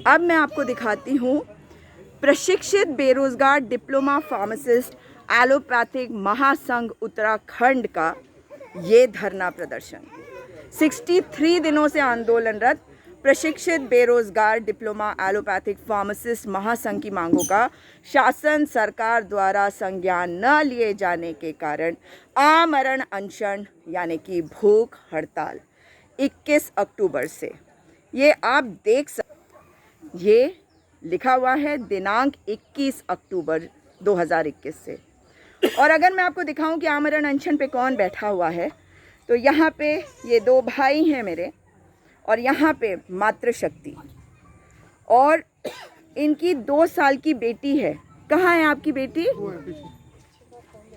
अब मैं आपको दिखाती हूँ प्रशिक्षित बेरोजगार डिप्लोमा फार्मासिस्ट एलोपैथिक महासंघ उत्तराखंड का ये धरना प्रदर्शन। 63 दिनों से आंदोलनरत प्रशिक्षित बेरोजगार डिप्लोमा एलोपैथिक फार्मासिस्ट महासंघ की मांगों का शासन सरकार द्वारा संज्ञान न लिए जाने के कारण आमरण अनशन यानी कि भूख हड़ताल 21 अक्टूबर से, ये आप देख सकते, ये लिखा हुआ है दिनांक 21 अक्टूबर 2021 से। और अगर मैं आपको दिखाऊं कि आमरण अनशन पे कौन बैठा हुआ है, तो यहाँ पे ये दो भाई हैं मेरे, और यहाँ पे मातृशक्ति, और इनकी 2 साल की बेटी है। कहाँ है आपकी बेटी?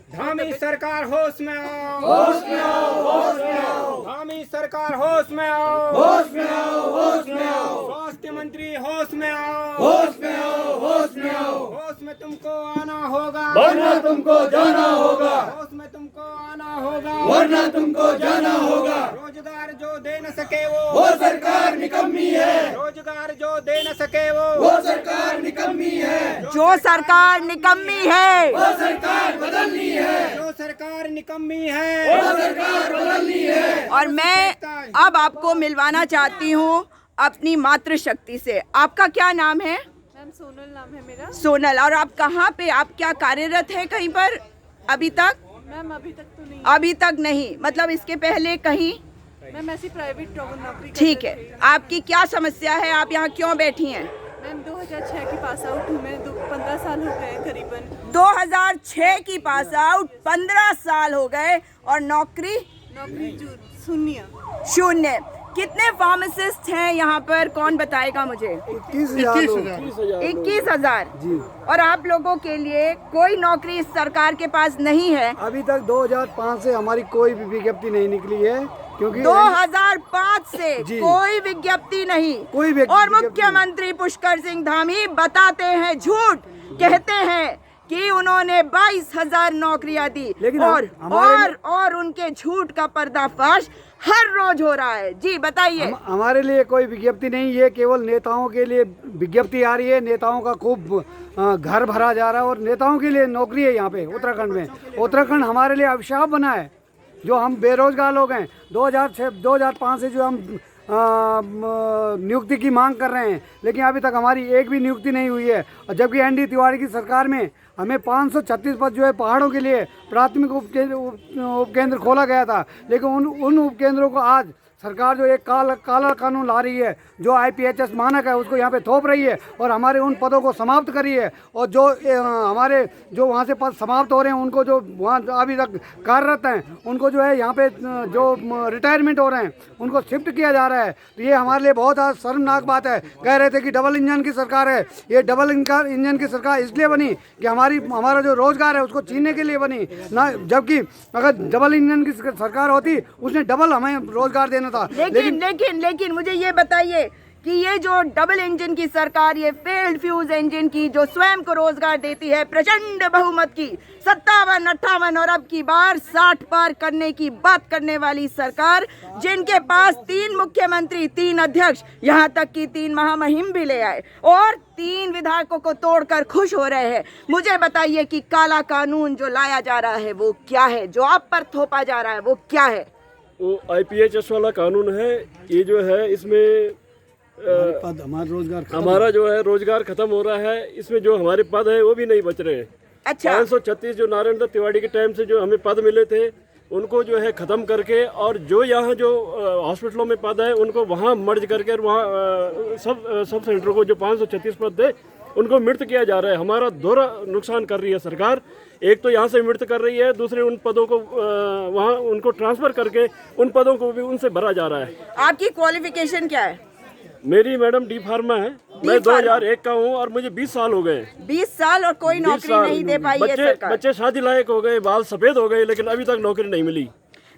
धामी सरकार होश में आओ, होश में आओ, होश में आओ। धामी सरकार होश में आओ, होश में आओ, होश में आओ। स्वास्थ्य मंत्री होश में आओ, होश में आओ, होश में आओ। होश में तुमको आना होगा, वरना तुमको जाना होगा, होश में तुमको आना होगा, वरना तुमको जाना होगा। रोजगार जो दे न सके वो सरकार निकम्मी है, रोजगार जो दे न सके वो सरकार निकम्मी है। जो सरकार निकम्मी है, वो सरकार बदलनी है, जो सरकार निकम्मी है, वो सरकार बदलनी है। और मैं अब आपको मिलवाना चाहती हूँ अपनी मातृशक्ति से। आपका क्या नाम है? मैम सोनल नाम है मेरा। सोनल। और आप कहाँ पे, आप क्या कार्यरत हैं कहीं पर अभी तक? मैम अभी तक तो नहीं। अभी तक नहीं, मतलब इसके पहले कहीं? मैम ऐसी प्राइवेट नौकरी ठीक करते है, थे। आपकी क्या समस्या है? आप यहाँ क्यों बैठी हैं? मैम 2006 की पास आउट हूँ मैं, 15 साल हो गए करीबन। 2006 की पास आउट, 15 साल हो गए, और नौकरी शून्य। कितने फार्मासिस्ट हैं यहाँ पर, कौन बताएगा मुझे? 21,000 जी। और आप लोगों के लिए कोई नौकरी इस सरकार के पास नहीं है? अभी तक 2005 से हमारी कोई भी विज्ञप्ति नहीं निकली है, क्योंकि 2005 से जी। कोई विज्ञप्ति नहीं, कोई और विज्ञप्ति मुख्यमंत्री पुष्कर सिंह धामी बताते हैं झूठ, कहते हैं कि उन्होंने 22,000 नौकरियां दी, लेकिन और उनके झूठ का पर्दाफाश हर रोज हो रहा है। जी बताइए। हमारे लिए कोई विज्ञप्ति नहीं, ये केवल नेताओं के लिए विज्ञप्ति आ रही है। नेताओं का खूब घर भरा जा रहा है, और नेताओं के लिए नौकरी है यहाँ पे उत्तराखंड में। उत्तराखंड हमारे लिए अभिशाप बना है, जो हम बेरोजगार लोग हैं। 2005 से जो हम नियुक्ति की मांग कर रहे हैं, लेकिन अभी तक हमारी एक भी नियुक्ति नहीं हुई है। और जबकि एनडी तिवारी की सरकार में हमें 536 पद जो है पहाड़ों के लिए प्राथमिक उपकेंद्र खोला गया था, लेकिन उन उपकेंद्रों को आज सरकार जो एक काला कानून ला रही है, जो IPHS मानक है, उसको यहाँ पे थोप रही है, और हमारे उन पदों को समाप्त करी है। और जो हमारे जो वहाँ से पद समाप्त हो रहे हैं, उनको जो वहाँ अभी तक कार्यरत हैं, उनको जो है यहाँ पे जो रिटायरमेंट हो रहे हैं, उनको शिफ्ट किया जा रहा है। तो ये हमारे लिए बहुत शर्मनाक बात है। कह रहे थे कि डबल इंजन की सरकार है, ये डबल इंजन की सरकार इसलिए बनी कि हमारा जो रोजगार है उसको छीनने के लिए बनी ना, जबकि अगर डबल इंजन की सरकार होती, उसने डबल हमें रोजगार देना था। लेकिन मुझे ये बताइए कि ये जो डबल इंजन की सरकार, ये फेल्ड फ्यूज इंजन की, जो स्वयं को रोजगार देती है, प्रचंड बहुमत की 57, 58 और अब की बार 60 पार करने की बात करने वाली सरकार, जिनके पास 3 मुख्यमंत्री, 3 अध्यक्ष, यहाँ तक कि 3 महामहिम भी ले आए, और 3 विधायकों को तोड़कर खुश हो रहे हैं। मुझे बताइए कि काला कानून जो लाया जा रहा है वो क्या है, जो आप पर थोपा जा रहा है वो क्या है? वो IPHS वाला कानून है। ये जो है इसमें हमारा जो है रोजगार खत्म हो रहा है। इसमें जो हमारे पद है वो भी नहीं बच रहे हैं। अच्छा। 536 जो नारायण दत्त तिवारी के टाइम से जो हमें पद मिले थे, उनको जो है ख़त्म करके, और जो यहाँ जो हॉस्पिटलों में पद है उनको वहाँ मर्ज करके, और वहाँ सब सेंटरों को जो 536 पद थे उनको मृत किया जा रहा है। हमारा दोहरा नुकसान कर रही है सरकार। एक तो यहाँ से मृत कर रही है, दूसरे उन पदों को वहाँ उनको ट्रांसफ़र करके उन पदों को भी उनसे भरा जा रहा है। आपकी क्वालिफिकेशन क्या है? मेरी मैडम D फार्मा है। मैं 2001 का हूँ, और मुझे 20 साल हो गए। 20 साल और कोई नौकरी नहीं दे पाई है सरकार। बच्चे शादी लायक हो गए, बाल सफेद हो गए, लेकिन अभी तक नौकरी नहीं मिली।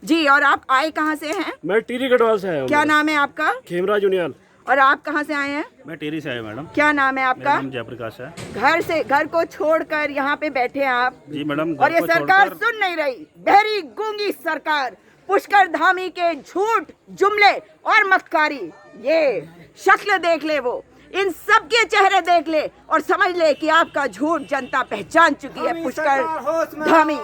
जी। और आप आए कहाँ से हैं? मैं टिहरी गढ़वाल से आया हूँ। क्या नाम है आपका? खेमराज उनियाल। और आप कहाँ से आए हैं? मैं टिहरी से आया मैडम। क्या नाम है आपका? नाम जयप्रकाश है। घर को छोड़कर यहाँ पे बैठे हैं आप? जी मैडम। और ये सरकार सुन नहीं रही, बहरी गूंगी सरकार, पुष्कर धामी के झूठ, जुमले और मक्कारी, ये शक्ल देख ले। वो इन सब के चेहरे देख ले और समझ ले कि आपका झूठ जनता पहचान चुकी है। पुष्कर धामी, धामी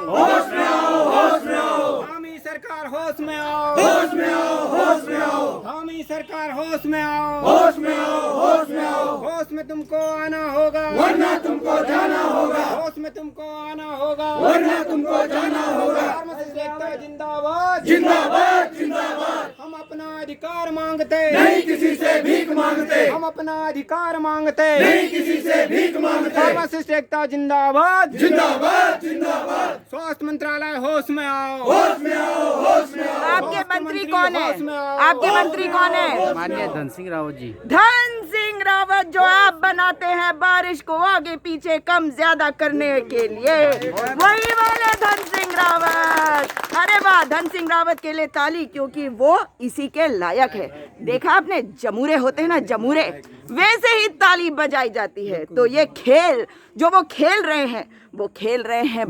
सरकार होश में आओ, होश में आओ, होश में आओ। धामी सरकार होश में आओ, होश में आओ, होश में आओ, होश में तुमको आना होगा, वरना तुमको जाना होगा, होश में तुमको आना होगा, वरना तुमको जाना होगा। फार्मासिस्ट एकता जिंदाबाद, जिंदाबाद, जिंदाबाद। हम अपना अधिकार मांगते, नहीं किसी से भीख मांगते, हम अपना अधिकार मांगते, नहीं किसी से भीख मांगते। फार्मासिस्ट एकता जिंदाबाद, जिंदाबाद, जिंदाबाद। स्वास्थ्य मंत्रालय होश में आओ, होश में आओ, होश में आओ। आपके मंत्री कौन है? आपके मंत्री कौन है? माननीय धन सिंह रावत जी। धन सिंह रावत जो आप बनाते हैं बारिश को आगे पीछे कम ज्यादा करने के लिए, वही वाले धन सिंह रावत। अरे वाह, धन सिंह रावत के लिए ताली, क्योंकि वो इसी के लायक है। देखा आपने, जमूरे होते हैं ना, जमूरे, वैसे ही ताली बजाई जाती है। तो ये खेल जो वो खेल रहे हैं, वो खेल रहे हैं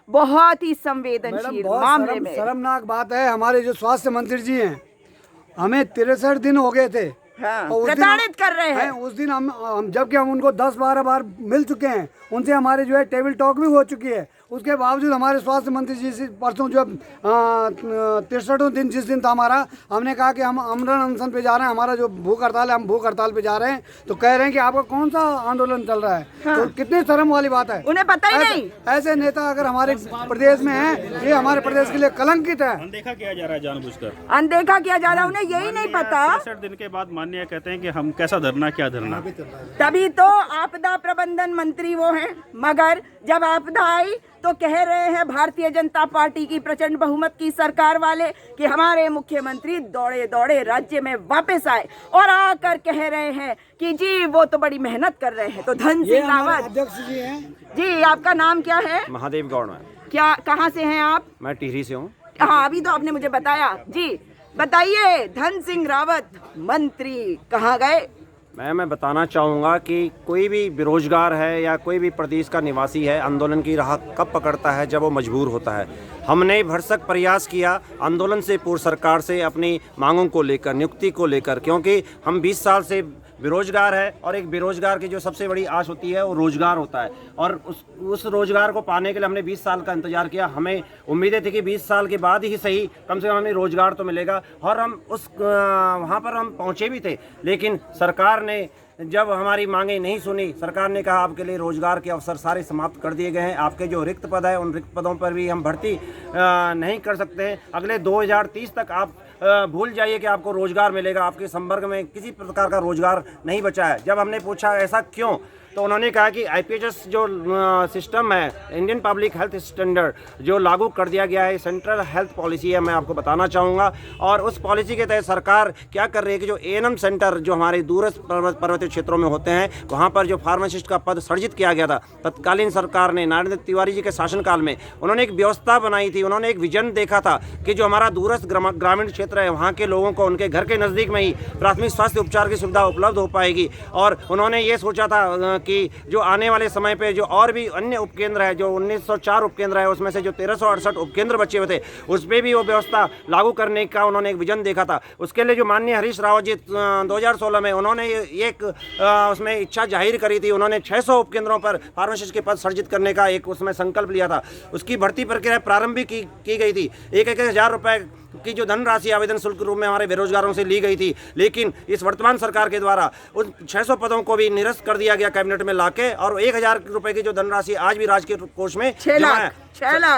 बहुत ही संवेदनशील मामले में। शर्मनाक बात है, हमारे जो स्वास्थ्य मंत्री जी हैं, हमें 63 दिन हो गए थे, हाँ, और उस दिन प्रताड़ित कर रहे हैं। उस दिन हम जबकि हम उनको 10-12 बार मिल चुके हैं, उनसे हमारे जो है टेबल टॉक भी हो चुकी है। उसके बावजूद हमारे स्वास्थ्य मंत्री जी से परसों जो 63वां दिन जिस दिन था हमारा, हमने कहा कि हम अमरण अनशन पे जा रहे हैं, हमारा जो भूख हड़ताल है, हम भूख हड़ताल पे जा रहे हैं। तो कह रहे हैं कि आपका कौन सा आंदोलन चल रहा है? हाँ। तो कितनी शर्म वाली बात है, उन्हें पता ही नहीं। ऐसे नेता अगर हमारे प्रदेश में है, ये हमारे प्रदेश के लिए कलंकित है। अनदेखा किया जा रहा है जानबूझकर। अनदेखा किया जा रहा है, उन्हें यही नहीं पता। 63 दिन के बाद माननीय कहते हैं कि हम कैसा धरना, क्या धरना। तभी तो आपदा प्रबंधन मंत्री वो हैं, मगर जब आपदा आई तो कह रहे हैं भारतीय जनता पार्टी की प्रचंड बहुमत की सरकार वाले कि हमारे मुख्यमंत्री दौड़े दौड़े राज्य में वापस आए और आकर कह रहे हैं कि जी वो तो बड़ी मेहनत कर रहे हैं। तो धन सिंह रावत अध्यक्ष जी हैं जी, आपका नाम क्या है? महादेव गौड़ में। क्या, कहाँ से हैं आप? मैं टिहरी से हूँ। हाँ, अभी तो आपने मुझे बताया। जी बताइए, धन सिंह रावत मंत्री कहाँ गए? मैं बताना चाहूँगा कि कोई भी बेरोजगार है या कोई भी प्रदेश का निवासी है, आंदोलन की राह कब पकड़ता है? जब वो मजबूर होता है। हमने भरसक प्रयास किया आंदोलन से पूर्व सरकार से अपनी मांगों को लेकर, नियुक्ति को लेकर, क्योंकि हम 20 साल से बेरोजगार है और एक बेरोजगार की जो सबसे बड़ी आश होती है वो रोजगार होता है। और उस रोजगार को पाने के लिए हमने 20 साल का इंतजार किया। हमें उम्मीदें थी कि 20 साल के बाद ही सही कम से कम हमें रोजगार तो मिलेगा, और हम वहाँ पर हम पहुँचे भी थे। लेकिन सरकार ने जब हमारी मांगे नहीं सुनी, सरकार ने कहा आपके लिए रोजगार के अवसर सारे समाप्त कर दिए गए हैं, आपके जो रिक्त पद है उन रिक्त पदों पर भी हम भर्ती नहीं कर सकते हैं। अगले 2030 तक आप भूल जाइए कि आपको रोजगार मिलेगा, आपके संपर्क में किसी प्रकार का रोजगार नहीं बचा है। जब हमने पूछा ऐसा क्यों, तो उन्होंने कहा कि IPHS जो सिस्टम है, इंडियन पब्लिक हेल्थ स्टैंडर्ड, जो लागू कर दिया गया है, सेंट्रल हेल्थ पॉलिसी है, मैं आपको बताना चाहूँगा। और उस पॉलिसी के तहत सरकार क्या कर रही है कि जो ANM सेंटर जो हमारे दूरस्थ पर्वतीय क्षेत्रों में होते हैं, वहाँ पर जो फार्मासिस्ट का पद सृजित किया गया था, तत्कालीन सरकार ने नरेंद्र तिवारी जी के शासनकाल में उन्होंने एक व्यवस्था बनाई थी। उन्होंने एक विजन देखा था कि जो हमारा दूरस्थ ग्रामीण क्षेत्र है, वहाँ के लोगों को उनके घर के नज़दीक में ही प्राथमिक स्वास्थ्य उपचार की सुविधा उपलब्ध हो पाएगी। और उन्होंने ये सोचा था कि जो आने वाले समय पे जो और भी अन्य उपकेंद्र है, जो 1904 उपकेंद्र है, उसमें से जो 1368 उपकेंद्र बचे हुए थे, उस पर भी वो व्यवस्था लागू करने का उन्होंने एक विजन देखा था। उसके लिए जो माननीय हरीश रावत जी 2016 में उन्होंने एक उसमें इच्छा जाहिर करी थी। उन्होंने 600 उपकेंद्रों पर फार्मासिस्ट के पद सृजित करने का एक उसमें संकल्प लिया था। उसकी भर्ती प्रक्रिया प्रारंभ भी की गई थी। 1,000 रुपये की जो धनराशि आवेदन शुल्क रूप में हमारे बेरोजगारों से ली गई थी, लेकिन इस वर्तमान सरकार के द्वारा उन 600 पदों को भी निरस्त कर दिया गया कैबिनेट में लाके, और 1,000 रुपए की जो धनराशि आज भी राजकीय कोष में 6 लाख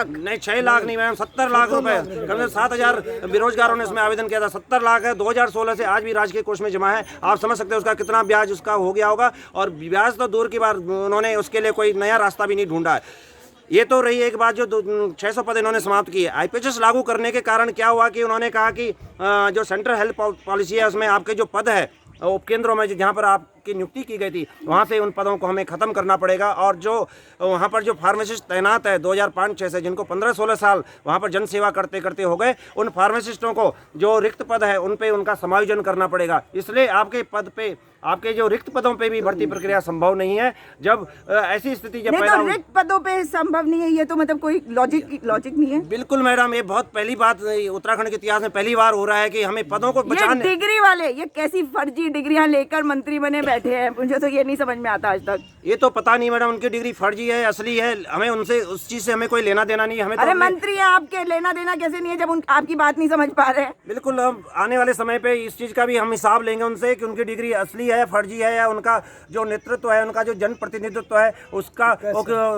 नहीं, 6 लाख नहीं मैम, 70 लाख रुपए, कम से 7,000 बेरोजगारों ने इसमें आवेदन किया था। 70 लाख है, 2016 से आज भी राजकीय कोष में जमा है। आप समझ सकते हैं उसका कितना ब्याज उसका हो गया होगा। और ब्याज तो दूर की बात, उन्होंने उसके लिए कोई नया रास्ता भी नहीं ढूंढा है। ये तो रही एक बात, जो 600 पद इन्होंने समाप्त किए। IPHS लागू करने के कारण क्या हुआ कि उन्होंने कहा कि जो सेंट्रल हेल्थ पॉलिसी है, उसमें आपके जो पद है उपकेंद्रों में जहाँ पर आपकी नियुक्ति की गई थी, वहाँ से उन पदों को हमें ख़त्म करना पड़ेगा। और जो वहाँ पर जो फार्मासिस्ट तैनात है 2005-6 से, जिनको 15-16 साल वहाँ पर जन सेवा करते करते हो गए, उन फार्मासिस्टों को जो रिक्त पद है उन पे उनका समायोजन करना पड़ेगा। इसलिए आपके पद पे, आपके जो रिक्त पदों पे भी भर्ती प्रक्रिया संभव नहीं है। जब ऐसी स्थिति जब पैदा तो रिक्त पदों पे संभव नहीं है, ये तो मतलब कोई लॉजिक नहीं है। बिल्कुल मैडम, ये बहुत पहली बात उत्तराखंड के इतिहास में पहली बार हो रहा है कि हमें पदों को बचाने। डिग्री वाले ये कैसी फर्जी डिग्रियां लेकर मंत्री बने बैठे हैं, मुझे तो ये नहीं समझ में आता आज तक। ये तो पता नहीं मैडम, उनकी डिग्री फर्जी है असली है, हमें उनसे उस चीज से हमें कोई लेना देना नहीं। हमें तो अरे मंत्री हैं आपके, लेना देना कैसे नहीं है जब आपकी बात नहीं समझ पा रहे हैं। बिल्कुल, हम आने वाले समय पे इस चीज का भी हम हिसाब लेंगे उनसे कि उनकी डिग्री असली है फर्जी है, या उनका जो नेतृत्व है, उनका जो जन प्रतिनिधित्व है, उसका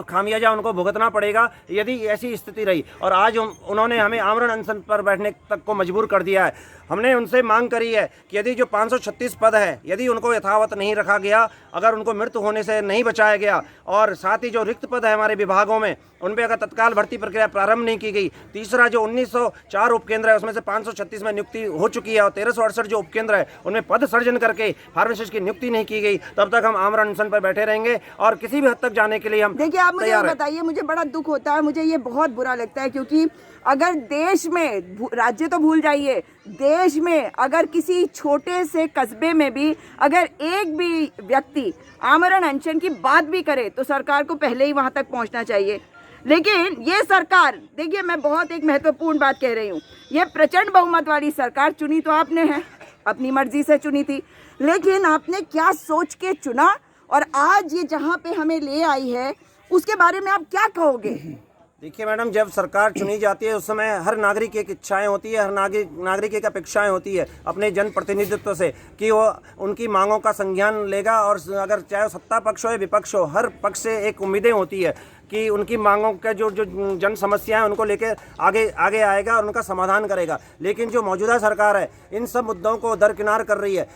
खामियाजा उनको भुगतना पड़ेगा यदि ऐसी स्थिति रही। और आज उन्होंने हमें आमरण अनशन पर बैठने तक को मजबूर कर दिया है। हमने उनसे मांग करी है कि यदि जो 536 पद है, यदि उनको यथावत नहीं रखा गया, अगर उनको मृत्यु होने से नहीं बचाया गया, और साथ ही जो रिक्त पद है हमारे विभागों में, उन पर अगर तत्काल भर्ती प्रक्रिया प्रारंभ नहीं की गई, तीसरा जो 1904 उपकेंद्र है उसमें से 536 में नियुक्ति हो चुकी है, और 1368 जो उपकेंद्र है उनमें पद सर्जन करके फार्मासिस्ट की नियुक्ति नहीं की गई, तब तक हम आमरण अनशन पर बैठे रहेंगे और किसी भी हद तक जाने के लिए हम देखिए, आप मुझे बताइए, मुझे बड़ा दुख होता है, मुझे ये बहुत बुरा लगता है, क्योंकि अगर देश में, राज्य तो भूल जाइए, देश में अगर किसी छोटे से कस्बे में भी अगर एक भी व्यक्ति आमरण अनशन की बात भी करे तो सरकार को पहले ही वहां तक पहुंचना चाहिए। लेकिन ये सरकार, देखिए मैं बहुत एक महत्वपूर्ण बात कह रही हूँ, ये प्रचंड बहुमत वाली सरकार चुनी तो आपने है, अपनी मर्जी से चुनी थी, लेकिन आपने क्या सोच के चुना और आज ये जहाँ पे हमें ले आई है उसके बारे में आप क्या कहोगे? देखिए मैडम, जब सरकार चुनी जाती है उस समय हर नागरिक की एक इच्छाएं होती है, हर नागरिक की एक अपेक्षाएं होती है अपने जन प्रतिनिधित्व से कि वो उनकी मांगों का संज्ञान लेगा, और अगर चाहे सत्ता पक्ष हो या विपक्ष हो, हर पक्ष से एक उम्मीदें होती है कि उनकी मांगों का जो जन समस्याएं उनको लेकर आगे आएगा और उनका समाधान करेगा। लेकिन जो मौजूदा सरकार है इन सब मुद्दों को दरकिनार कर रही है।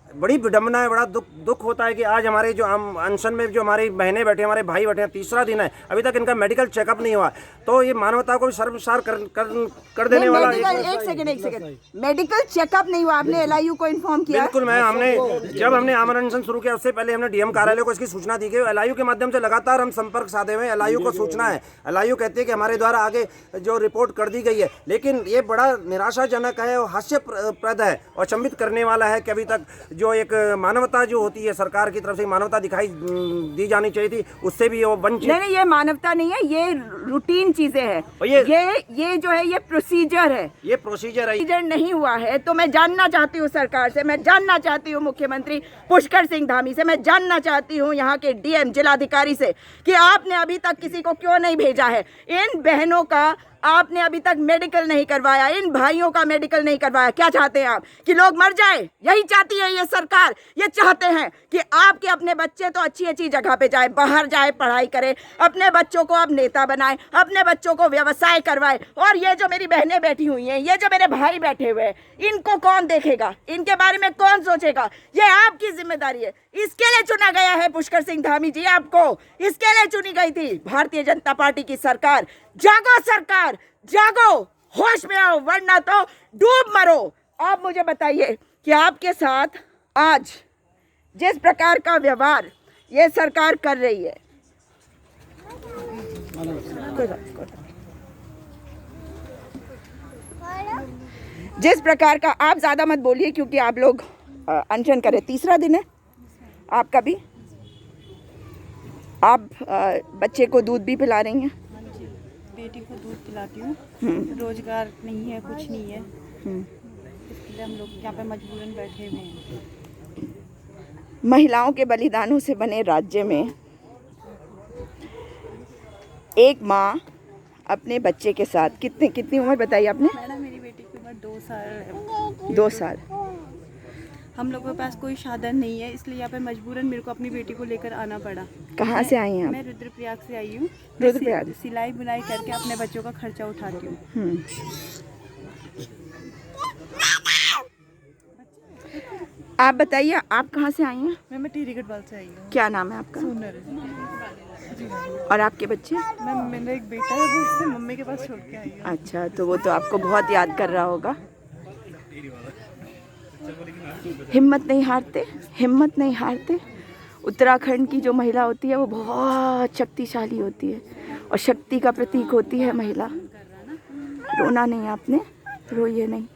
बड़ी विडम्बना है, बड़ा दुख होता है कि आज हमारे जो अनशन में जो हमारी बहनें बैठे, हमारे भाई बैठे हैं, तीसरा दिन है, अभी तक इनका मेडिकल चेकअप नहीं हुआ। तो ये मानवता को शर्मसार कर देने वाला। एक सेकंड, मेडिकल चेकअप नहीं हुआ, आपने एलआईयू को इन्फॉर्म किया? बिल्कुल मैम, जब हमने आमरण अनशन शुरू किया उससे पहले हमने डीएम कार्यालय को इसकी सूचना दी गई। एलआईयू के माध्यम से लगातार हम संपर्क साधे हुए। एलआईयू को सूचना है, एलआईयू कहती है कि हमारे द्वारा आगे जो रिपोर्ट कर दी गई है, लेकिन ये बड़ा निराशाजनक है और हास्यप्रद है और अचंभित करने वाला है कि अभी तक जो एक मानवता जो होती है, सरकार की तरफ से मानवता दिखाई दी जानी चाहिए थी, उससे भी वो वंचित। नहीं, ये मानवता नहीं है, ये रूटीन चीजें हैं, ये जो है ये प्रोसीजर है, ये प्रोसीजर नहीं हुआ है। तो मैं जानना चाहती हूँ सरकार से, मैं जानना चाहती हूँ मुख्यमंत्री पुष्कर सिंह धामी से, मैं जानना चाहती हूँ यहाँ के डीएम जिलाधिकारी से कि आपने अभी तक किसी को क्यों नहीं भेजा है। इन बहनों का आपने अभी तक मेडिकल नहीं करवाया, इन भाइयों का मेडिकल नहीं करवाया। क्या चाहते हैं आप कि लोग मर जाए? यही चाहती है ये सरकार। ये चाहते हैं कि आपके अपने बच्चे तो अच्छी अच्छी जगह पे जाए, बाहर जाए, पढ़ाई करे, अपने बच्चों को आप नेता बनाए, अपने बच्चों को व्यवसाय करवाए। और ये जो मेरी बहनें बैठी हुई हैं, ये जो मेरे भाई बैठे हुए हैं, इनको कौन देखेगा? इनके बारे में कौन सोचेगा? ये आपकी जिम्मेदारी है। इसके लिए चुना गया है पुष्कर सिंह धामी जी, आपको इसके लिए चुनी गई थी भारतीय जनता पार्टी की सरकार। जागो सरकार, जागो, होश में आओ, वरना तो डूब मरो। आप मुझे बताइए कि आपके साथ आज जिस प्रकार का व्यवहार ये सरकार कर रही है, जिस प्रकार का, आप ज्यादा मत बोलिए क्योंकि आप लोग अनशन करें, तीसरा दिन है आपका भी, आप बच्चे को दूध भी पिला रही हैं? बेटी को दूध पिलाती हूँ, रोजगार नहीं है, कुछ नहीं है, इसलिए हम लोग यहाँ पे मजबूरन बैठे हुए हैं। महिलाओं के बलिदानों से बने राज्य में एक माँ अपने बच्चे के साथ, कितनी उम्र बताई आपने? मैडम, मेरी बेटी की उम्र 2 साल है। 2 साल। हम लोगों के पास कोई साधन नहीं है, इसलिए यहाँ पे मजबूरन मेरे को अपनी बेटी को लेकर आना पड़ा। कहाँ से आई हैं आप? मैं रुद्रप्रयाग से आई हूँ। रुद्रप्रयाग। सिलाई बुनाई करके अपने बच्चों का खर्चा उठाती हूँ। आप बताइए, आप कहाँ से आई हैं? मैं टिहरी गढ़वाल से आई हूँ। क्या नाम है आपका? सोनर। और आपके बच्चे? मेरा एक बेटा है, वो उससे मम्मी के पास छोड़ के आई हूँ। अच्छा, तो वो तो आपको बहुत याद कर रहा होगा। हिम्मत नहीं हारते, हिम्मत नहीं हारते। उत्तराखंड की जो महिला होती है वो बहुत शक्तिशाली होती है और शक्ति का प्रतीक होती है महिला। रोना नहीं, आपने रोइए नहीं।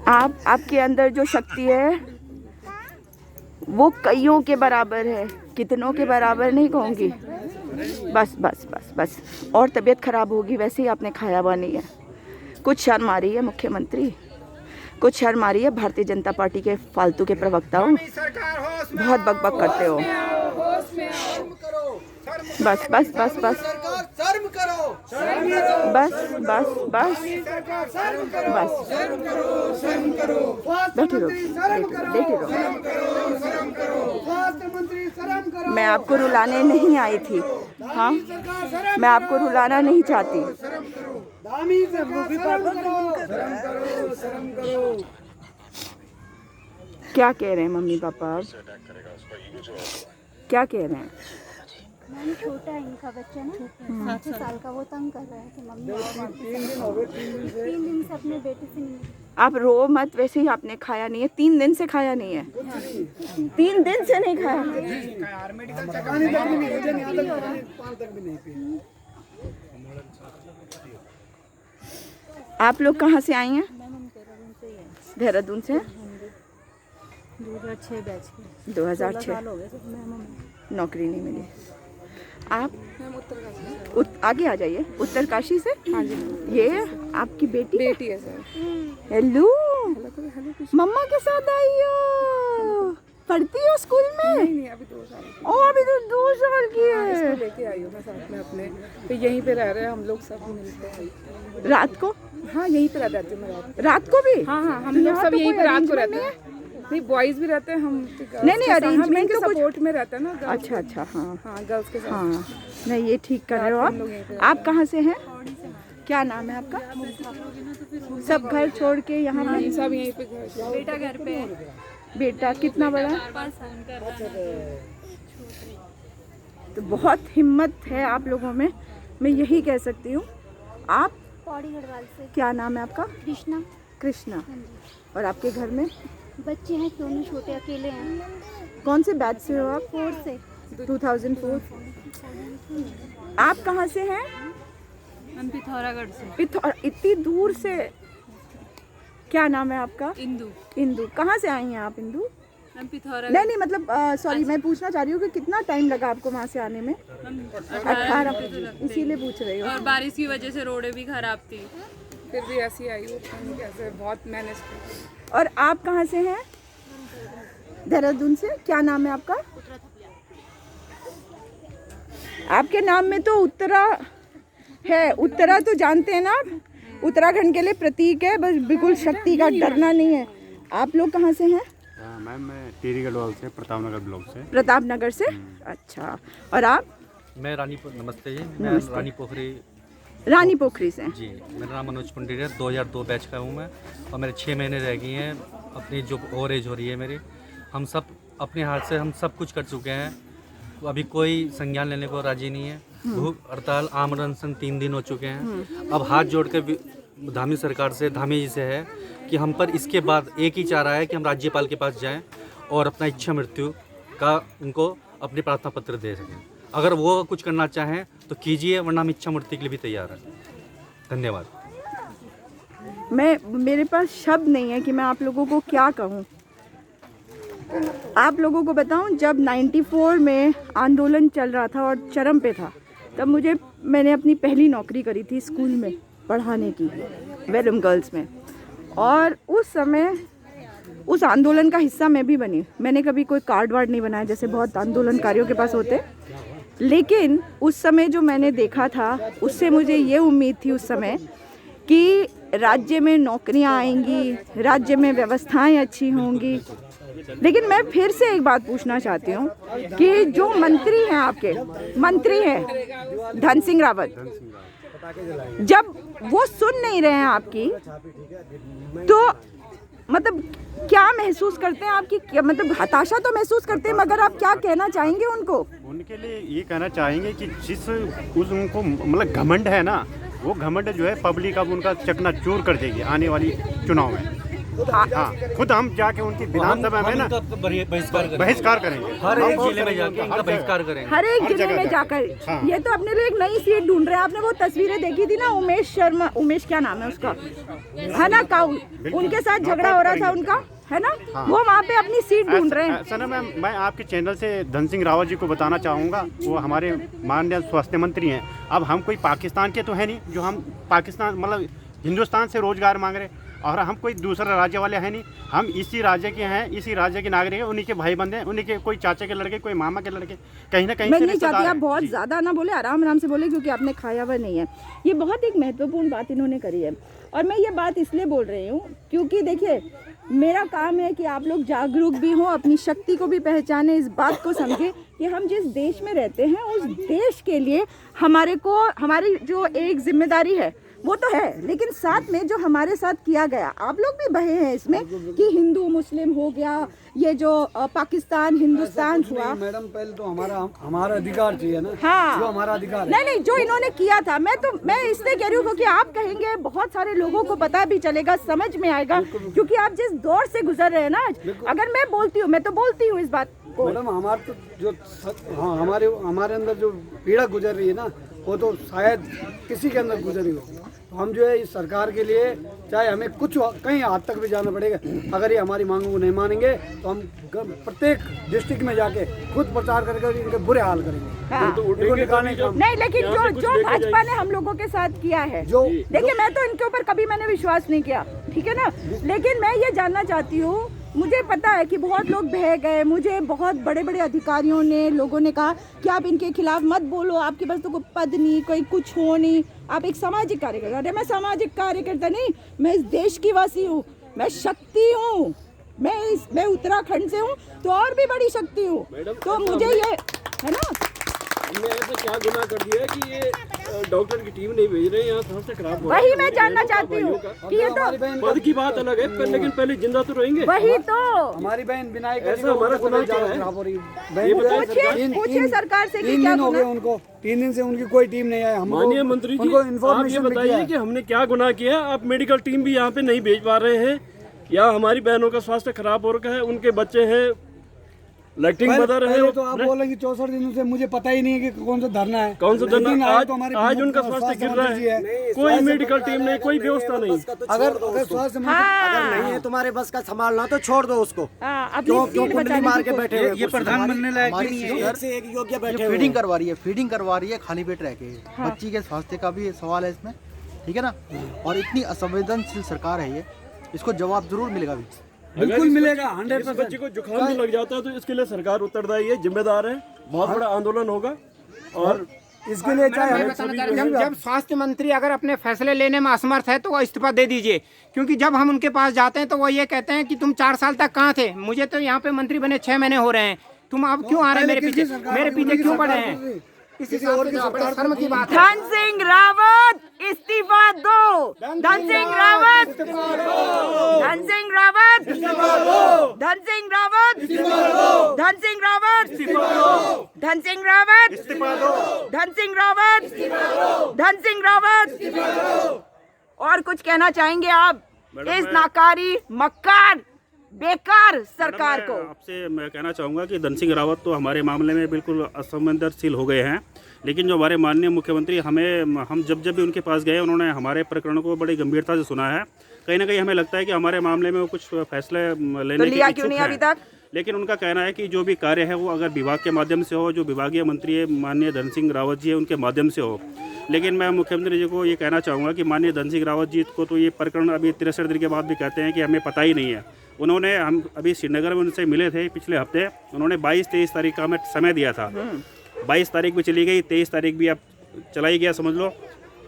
आपके अंदर जो शक्ति है वो कईयों के बराबर है, कितनों के बराबर नहीं कहूँगी। बस बस बस बस, और तबीयत खराब होगी, वैसे ही आपने खाया हुआ नहीं है। कुछ शर्म आ रही है मुख्यमंत्री, कुछ शर्म आ रही है भारतीय जनता पार्टी के फालतू के प्रवक्ताओं, धामी सरकार होश में बहुत बकबक करते हो। बस बस बस बस शर्म करो बस बस बस बस बैठे रहो, बैठे रहो। स्वास्थ्य मंत्री शर्म करो। मैं आपको रुलाने नहीं आई थी, हाँ, मैं आपको रुलाना नहीं चाहती। धामी सरकार शर्म करो। क्या कह रहे हैं मम्मी पापा, अब क्या कह रहे हैं? मैम छोटा है इनका बच्चा ना 7 साल का, वो तंग कर रहा है कि मम्मी आप 3 दिन से अपने बेटे से नहीं। आप रो मत, वैसे ही आपने खाया नहीं है, 3 दिन से खाया नहीं है, 3 दिन से नहीं खाया। आप लोग कहाँ से आई हैं? देहरादून से। 2006 बैच के 2006 हो गए मैम। नौकरी नहीं मिली। आप आगे आ जाइए। उत्तरकाशी से? हाँ जी। ये आपकी बेटी है सर। हेलो, मम्मा के साथ आई हो? पढ़ती हो स्कूल में? नहीं, अभी 2 साल की। ओ, अभी तो 2 साल की है। इसको लेके आई हूँ मैं साथ में अपने, तो यहीं पे रह रहे हैं हम लोग, सब मिलते हैं। रात को? हाँ, यहीं पे रह जाती हूँ मैं रात को भी? हाँ, हम लोग सब यहीं पे रात को रहते हैं। नहीं, बॉयज़ भी रहते हैं, हम नहीं अरेंजमेंट तो कुछ सपोर्ट में रहता है ना। अच्छा, हाँ हाँ, गर्ल्स के साथ। हाँ, नहीं ये ठीक कर रहे हो आप। आप कहाँ से हैं? क्या नाम है आपका? सब घर छोड़ के यहाँ पे? सब यहीं पे। बेटा घर पे है। बेटा कितना बड़ा? 5 साल का। तो बहुत हिम्मत है आप लोगों में, मैं यही कह सकती हूँ। आप? पौड़ी गढ़वाल से। क्या नाम है आपका? कृष्णा। कृष्णा। और आपके घर में बच्चे हैं, दोनों छोटे अकेले हैं। कौन से बैच से हो आप? 4 से। 2004। आप कहाँ से हैं? हम पिथौरागढ़ से। इतनी दूर से? क्या नाम है आपका? इंदू। इंदू। कहाँ से आई हैं आप इंदू? हम पिथौरागढ़। नहीं मतलब सॉरी, मैं पूछना चाह रही हूँ कि कितना टाइम लगा आपको वहाँ से आने में? 18। इसीलिए पूछ रही हूँ। और बारिश की वजह से रोडें भी खराब थी, फिर भी ऐसी आई हूँ, कैसे बहुत मैनेज की। और आप कहाँ से हैं? देहरादून से। क्या नाम है आपका? आपके नाम में तो उत्तरा है। उत्तरा तो जानते हैं ना आप, उत्तराखंड के लिए प्रतीक है, बस बिल्कुल शक्ति का डरना नहीं है। आप लोग कहाँ से हैं? मैम मैं टिहरी गढ़वाल से, प्रतापनगर ब्लॉक से। प्रतापनगर से। अच्छा, और आप? मैं नमस्ते जी, मैं रानी पोखरी से जी। मेरा नाम मनोज पंडित है, 2002 बैच का हूँ मैं, और मेरे 6 महीने रह गई हैं अपनी जो ओवर एज हो रही है मेरी। हम सब अपने हाथ से हम सब कुछ कर चुके हैं, अभी कोई संज्ञान लेने को राजी नहीं है। भूख हड़ताल, आमरण अनशन 3 दिन हो चुके हैं। अब हाथ जोड़ के धामी सरकार से, धामी जी से है कि हम पर इसके बाद एक ही चाह रहा है कि हम राज्यपाल के पास जाएं और अपना इच्छा मृत्यु का उनको अपने प्रार्थना पत्र दे सकें। अगर वो कुछ करना चाहें तो कीजिए, वरना हम इच्छा मृत्यु के लिए भी तैयार हैं। धन्यवाद। मेरे पास शब्द नहीं है कि मैं आप लोगों को क्या कहूँ। आप लोगों को बताऊं, जब 94 में आंदोलन चल रहा था और चरम पे था, तब मैंने अपनी पहली नौकरी करी थी स्कूल में पढ़ाने की, वेलम गर्ल्स में। और उस समय उस आंदोलन का हिस्सा मैं भी बनी। मैंने कभी कोई कार्ड वार्ड नहीं बनाया जैसे बहुत आंदोलनकारियों के पास होते, लेकिन उस समय जो मैंने देखा था उससे मुझे ये उम्मीद थी उस समय कि राज्य में नौकरियां आएंगी, राज्य में व्यवस्थाएं अच्छी होंगी। लेकिन मैं फिर से एक बात पूछना चाहती हूँ कि जो मंत्री हैं, आपके मंत्री हैं धन सिंह रावत, जब वो सुन नहीं रहे हैं आपकी, तो मतलब क्या महसूस करते हैं आपकी? क्या मतलब हताशा तो महसूस करते हैं, मगर आप क्या कहना चाहेंगे उनको? उनके लिए ये कहना चाहेंगे कि जिस उनको मतलब घमंड है ना, वो घमंड जो है पब्लिक अब उनका चकनाचूर कर देगी आने वाली चुनाव में। हाँ, खुद हम जाके उनकी विधानसभा में ना बहिष्कार करेंगे, हर एक जिले में जाके इनका बहिष्कार करेंगे, हर एक जिले में जाकर। हाँ। ये तो अपने लिए एक नई सीट ढूंढ रहे हैं। आपने वो तस्वीरें देखी थी ना, उमेश शर्मा, उमेश क्या नाम है उसका, है ना, काउल, उनके साथ झगड़ा हो रहा था उनका, है ना। हाँ। वो वहाँ पे अपनी सीट ढूंढ रहे हैं। सर मैं आपके चैनल से धन सिंह रावत जी को बताना चाहूँगा, वो हमारे माननीय स्वास्थ्य मंत्री हैं। अब हम कोई पाकिस्तान के तो है नहीं जो हम पाकिस्तान मतलब हिंदुस्तान से रोजगार मांग रहे। और हम कोई दूसरा राज्य वाले हैं नहीं, हम इसी राज्य के हैं, इसी राज्य के नागरिक हैं, उन्हीं के भाई बंधे हैं, उन्हीं के कोई चाचा के लड़के, कोई मामा के लड़के, कहीं ना कहीं मैं से नहीं चाहती रिश्तेदार आप हैं। बहुत जी। ज़्यादा ना बोले, आराम आराम से बोले, क्योंकि आपने खाया हुआ नहीं है। ये बहुत एक महत्वपूर्ण बात इन्होंने करी है, और मैं ये बात इसलिए बोल रही हूँ क्योंकि देखिए, मेरा काम है कि आप लोग जागरूक भी हों, अपनी शक्ति को भी पहचाने, इस बात को समझे कि हम जिस देश में रहते हैं उस देश के लिए हमारी जो एक जिम्मेदारी है वो तो है, लेकिन साथ में जो हमारे साथ किया गया, आप लोग भी बहे हैं इसमें कि हिंदू मुस्लिम हो गया, ये जो पाकिस्तान हिंदुस्तान हुआ। मैडम पहले तो हमारा अधिकार चाहिए ना। हाँ, जो हमारा अधिकार है। नहीं, जो इन्होंने किया था, मैं इसलिए कह रही हूँ क्योंकि आप कहेंगे, बहुत सारे लोगों को पता भी चलेगा, समझ में आएगा, क्योंकि आप जिस दौर से गुजर रहे हैं ना आज, अगर मैं बोलती हूँ, मैं तो बोलती हूँ इस बात को। मैडम हमारे तो जो हमारे अंदर जो पीड़ा गुजर रही है ना, वो तो शायद किसी के अंदर गुजरी हो। तो हम जो है इस सरकार के लिए, चाहे हमें कुछ कहीं हद तक भी जाना पड़ेगा, अगर ये हमारी मांगों को नहीं मानेंगे तो हम प्रत्येक डिस्ट्रिक्ट में जाके खुद प्रचार करके इनके बुरे हाल करेंगे। हाँ। इनको निकालने का नहीं, लेकिन जो भाजपा ने हम लोगों के साथ किया है, देखिए, मैं तो इनके ऊपर कभी मैंने विश्वास नहीं किया, ठीक है ना, लेकिन मैं ये जानना चाहती हूँ, मुझे पता है कि बहुत लोग बह गए, मुझे बहुत बड़े बड़े अधिकारियों ने, लोगों ने कहा कि आप इनके खिलाफ मत बोलो, आपके पास तो कोई पद नहीं, कोई कुछ हो नहीं, आप एक सामाजिक कार्यकर्ता। अरे मैं सामाजिक कार्यकर्ता नहीं, मैं इस देश की वासी हूँ, मैं शक्ति हूँ, मैं उत्तराखंड से हूँ, तो और भी बड़ी शक्ति हूँ। तो मुझे ये है ना, हमने ऐसे क्या गुनाह कर दिया है कि ये डॉक्टर की टीम नहीं भेज रहे हैं, यहाँ स्वास्थ्य खराब हो रहा है। वही मैं जानना चाहती हूँ कि ये तो पद की बात अलग है, लेकिन पहले जिंदा तो रहेंगे। वही तो हमारी बहन बिना ऐसा हमारा गुनाह क्या है? पूछिए सरकार से कि 3 क्या दिन हो गए गुनाह? उनको, 3 दिन से उनकी कोई टीम नहीं आई। माननीय मंत्री जी, आप ये बताइए कि हमने क्या गुनाह किया? आप मेडिकल टीम भी यहाँ पे नहीं भेज पा रहे हैं, या हमारी बहनों का स्वास्थ्य खराब हो रखा है, उनके बच्चे हैं लैक्टिंग बता रहे हैं। तो आप बोले कि 64 दिनों से मुझे पता ही नहीं है कि कौन सा धरना है, कौन सा धरना? आज उनका स्वास्थ्य स्वास्थ्य गिर रहा है, कोई मेडिकल टीम नहीं, कोई व्यवस्था नहीं। अगर स्वास्थ्य अगर नहीं है तुम्हारे बस का संभालना तो छोड़ दो उसको, क्यों कुंडली मार के बैठे हुए? ये प्रधान बनने लायक भी नहीं है। घर से एक योग्य बैठे फीडिंग करवा रही है खाली पेट रह के। बच्ची के स्वास्थ्य का भी सवाल है इसमें, ठीक है ना। और इतनी असंवेदनशील सरकार है ये, इसको जवाब जरूर मिलेगा भी। बिल्कुल मिलेगा, इस 100%। बच्चे को जुकाम भी लग जाता है तो इसके लिए सरकार उत्तरदायी है, जिम्मेदार है, बहुत बड़ा आंदोलन होगा। और इसके लिए चाहे मैं बताना चाह रही हूँ, जब स्वास्थ्य मंत्री अगर अपने फैसले लेने में असमर्थ है तो वो इस्तीफा दे दीजिए, क्योंकि जब हम उनके पास जाते हैं तो वो ये कहते हैं कि तुम 4 साल तक कहाँ थे, मुझे तो यहाँ पे मंत्री बने 6 महीने हो रहे हैं, तुम अब क्यों आ रहे हैं मेरे पीछे क्यों पड़े हैं? इस हिसाब से तो बड़े शर्म की बात है। धन सिंह रावत इस्तीफा दो, धन सिंह रावत, धन सिंह रावत, धन सिंह रावत, धन सिंह रावत, धन सिंह रावत, धन सिंह रावत, धन सिंह रावत। और कुछ कहना चाहेंगे आप इस नाकारी, मक्कार, बेकार सरकार को? आपसे मैं कहना चाहूँगा कि धन सिंह रावत तो हमारे मामले में बिल्कुल असंवेदनशील हो गए हैं, लेकिन जो हमारे माननीय मुख्यमंत्री हम जब भी उनके पास गए, उन्होंने हमारे प्रकरण को बड़ी गंभीरता से सुना है। कहीं ना कहीं हमें लगता है कि हमारे मामले में वो कुछ फैसले लेने के इच्छुक हैं, लेकिन उनका कहना है कि जो भी कार्य है वो अगर विभाग के माध्यम से हो, जो विभागीय मंत्री है माननीय धन सिंह रावत जी है उनके माध्यम से हो। लेकिन मैं मुख्यमंत्री जी को ये कहना चाहूँगा कि माननीय धन सिंह रावत जी को तो ये प्रकरण अभी 63 दिन के बाद भी कहते हैं कि हमें पता ही नहीं है। उन्होंने, हम अभी श्रीनगर में उनसे मिले थे पिछले हफ्ते, उन्होंने 22-23 तारीख का हमें समय दिया था। 22 तारीख भी चली गई, 23 तारीख भी अब चलाई गया, समझ लो।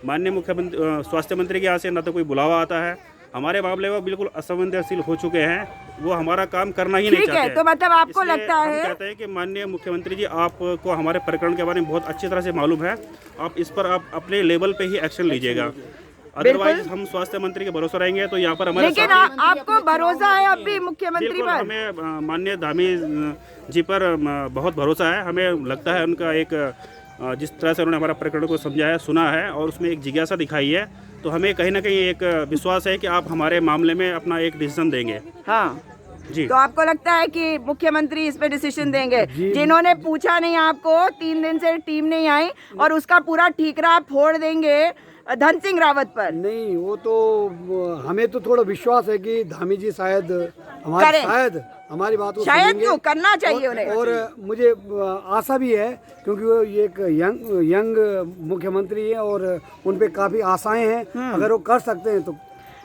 माननीय मुख्यमंत्री, स्वास्थ्य मंत्री के यहाँ से न तो कोई बुलावा आता है, हमारे मामले में बिल्कुल असंवेदनशील हो चुके हैं, वो हमारा काम करना ही नहीं चाहते। तो मतलब आपको लगता है, कहते हैं कि माननीय मुख्यमंत्री जी, आपको हमारे प्रकरण के बारे में बहुत अच्छी तरह से मालूम है, आप इस पर आप अपने लेवल पे ही एक्शन लीजिएगा, अदरवाइज हम स्वास्थ्य मंत्री के भरोसे रहेंगे तो यहाँ पर हमारे। लेकिन आपको भरोसा है अब भी मुख्यमंत्री पर? हमें माननीय धामी जी पर बहुत भरोसा है। हमें लगता है उनका एक, जिस तरह से उन्होंने हमारा प्रकरण को समझाया, सुना है और उसमें एक जिज्ञासा दिखाई है, तो हमें कहीं ना कहीं एक विश्वास है कि आप हमारे मामले में अपना एक डिसीजन देंगे। हाँ जी। तो आपको लगता है कि मुख्यमंत्री इस पे डिसीजन देंगे? जिन्होंने पूछा नहीं आपको, 3 दिन से टीम नहीं आई, और उसका पूरा ठीकरा आप फोड़ देंगे धन सिंह रावत पर? नहीं, वो तो हमें तो थोड़ा विश्वास है कि धामी जी शायद हमारी बात को शायद क्यों करना चाहिए उन्हें। और मुझे आशा भी है, क्योंकि वो एक यंग मुख्यमंत्री है और उन पे काफ़ी आशाएं हैं, अगर वो कर सकते हैं तो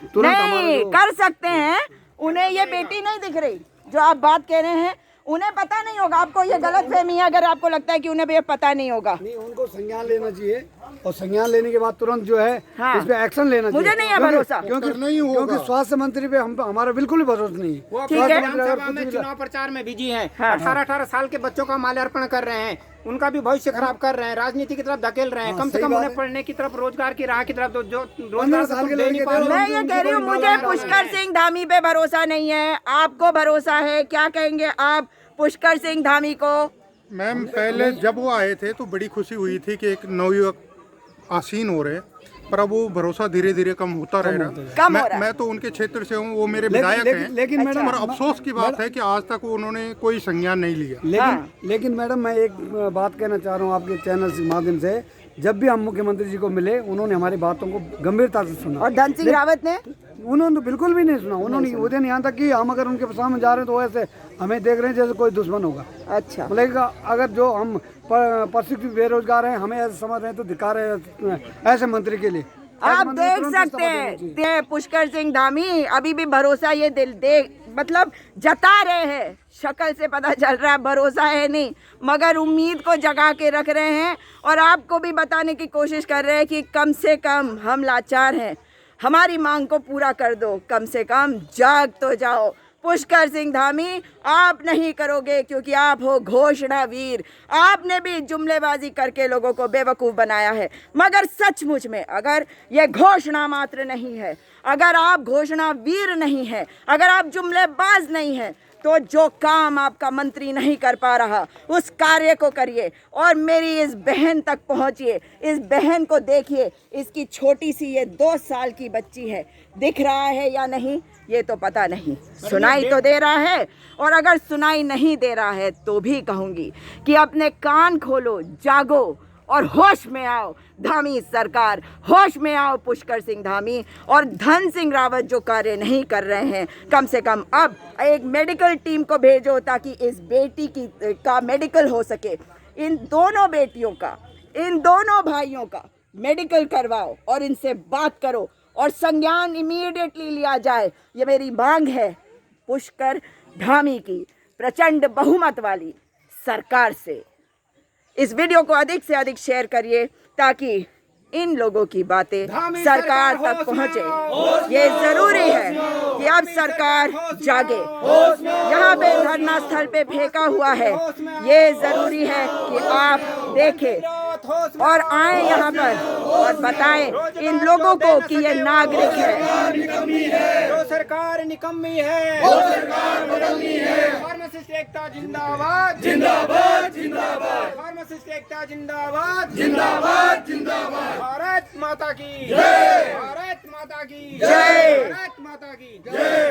तुरंत हमारा नहीं जो- कर सकते हैं। उन्हें ये बेटी नहीं दिख रही जो आप बात कह रहे हैं, उन्हें पता नहीं होगा। आपको ये गलत फहमी है अगर आपको लगता है कि उन्हें भी पता नहीं होगा। नहीं, उनको संज्ञान लेना चाहिए और संज्ञान लेने के बाद तुरंत जो है हाँ। इस पे एक्शन लेना चाहिए। मुझे नहीं है भरोसा। क्योंकि स्वास्थ्य मंत्री पे हमारा बिल्कुल भी भरोसा नहीं है। वो ठीक है। विधानसभा में चुनाव प्रचार में बिजी हैं। 18-18 साल के बच्चों का माल्यार्पण कर रहे हैं, उनका भी भविष्य खराब कर रहे हैं, राजनीति की तरफ धकेल रहे हैं। कम से कम उन्हें पढ़ने की तरफ, रोजगार की राह की तरफ जो रोजगार साल के दे नहीं पा रहे। मैं ये कह रही हूँ, मुझे पुष्कर सिंह धामी पे भरोसा नहीं है। आपको भरोसा है, क्या कहेंगे आप पुष्कर सिंह धामी को? मैम, पहले जब वो आए थे तो बड़ी खुशी हुई थी कि एक नवयुवक आसीन हो रहे, पर अब वो भरोसा धीरे धीरे कम होता रह रहा। मैं तो उनके क्षेत्र से हूँ, वो मेरे विधायक हैं। लेकिन मैडम, पर अफसोस की बात है कि आज तक उन्होंने कोई संज्ञान नहीं लिया। लेकिन मैडम, मैं एक बात कहना चाह रहा हूँ आपके चैनल के माध्यम से। जब भी हम मुख्यमंत्री जी को मिले, उन्होंने हमारी बातों को गंभीरता से सुना। और धन सिंह रावत ने? उन्होंने तो बिल्कुल भी नहीं सुना। उन्होंने वो दिन यहाँ तक कि हम अगर उनके सामने जा रहे हैं तो ऐसे हमें देख रहे हैं जैसे कोई दुश्मन होगा। अच्छा, मतलब अगर जो हम प्रशिक्षित बेरोजगार हैं, हमें ऐसे समझ रहे हैं तो धिक्कार है ऐसे मंत्री के लिए। आप देख सकते हैं पुष्कर सिंह धामी अभी भी भरोसा ये दिल दे मतलब जता रहे हैं। शक्ल से पता चल रहा है भरोसा है नहीं, मगर उम्मीद को जगा के रख रहे हैं और आपको भी बताने की कोशिश कर रहे हैं कि कम से कम हम लाचार हैं, हमारी मांग को पूरा कर दो, कम से कम जाग तो जाओ। पुष्कर सिंह धामी, आप नहीं करोगे क्योंकि आप हो घोषणा वीर। आपने भी जुमलेबाजी करके लोगों को बेवकूफ़ बनाया है, मगर सचमुच में अगर ये घोषणा मात्र नहीं है, अगर आप घोषणा वीर नहीं है, अगर आप जुमलेबाज नहीं है, तो जो काम आपका मंत्री नहीं कर पा रहा उस कार्य को करिए और मेरी इस बहन तक पहुंचिए। इस बहन को देखिए, इसकी छोटी सी ये 2 साल की बच्ची है, दिख रहा है या नहीं ये तो पता नहीं, सुनाई तो दे रहा है। और अगर सुनाई नहीं दे रहा है तो भी कहूँगी कि अपने कान खोलो, जागो और होश में आओ धामी सरकार, होश में आओ पुष्कर सिंह धामी और धन सिंह रावत जो कार्य नहीं कर रहे हैं, कम से कम अब एक मेडिकल टीम को भेजो ताकि इस बेटी का मेडिकल हो सके। इन दोनों बेटियों का, इन दोनों भाइयों का मेडिकल करवाओ और इनसे बात करो और संज्ञान इमीडिएटली लिया जाए। ये मेरी मांग है पुष्कर धामी की प्रचंड बहुमत वाली सरकार से। इस वीडियो को अधिक से अधिक शेयर करिए ताकि इन लोगों की बातें सरकार तक पहुंचे। ये जरूरी है कि अब सरकार जागे। यहाँ पे धरना स्थल पे फेंका हुआ है, ये जरूरी है कि आप देखें और आए यहाँ पर और बताएं इन लोगों को कि ये नागरिक है। जो सरकार निकम्मी है, फार्मासिस्ट एकता जिंदाबाद, जिंदाबाद जिंदाबाद, फार्मासिस्ट एकता जिंदाबाद, जिंदाबाद जिंदाबाद। भारत माता की जय, भारत माता की जय, भारत माता की जय।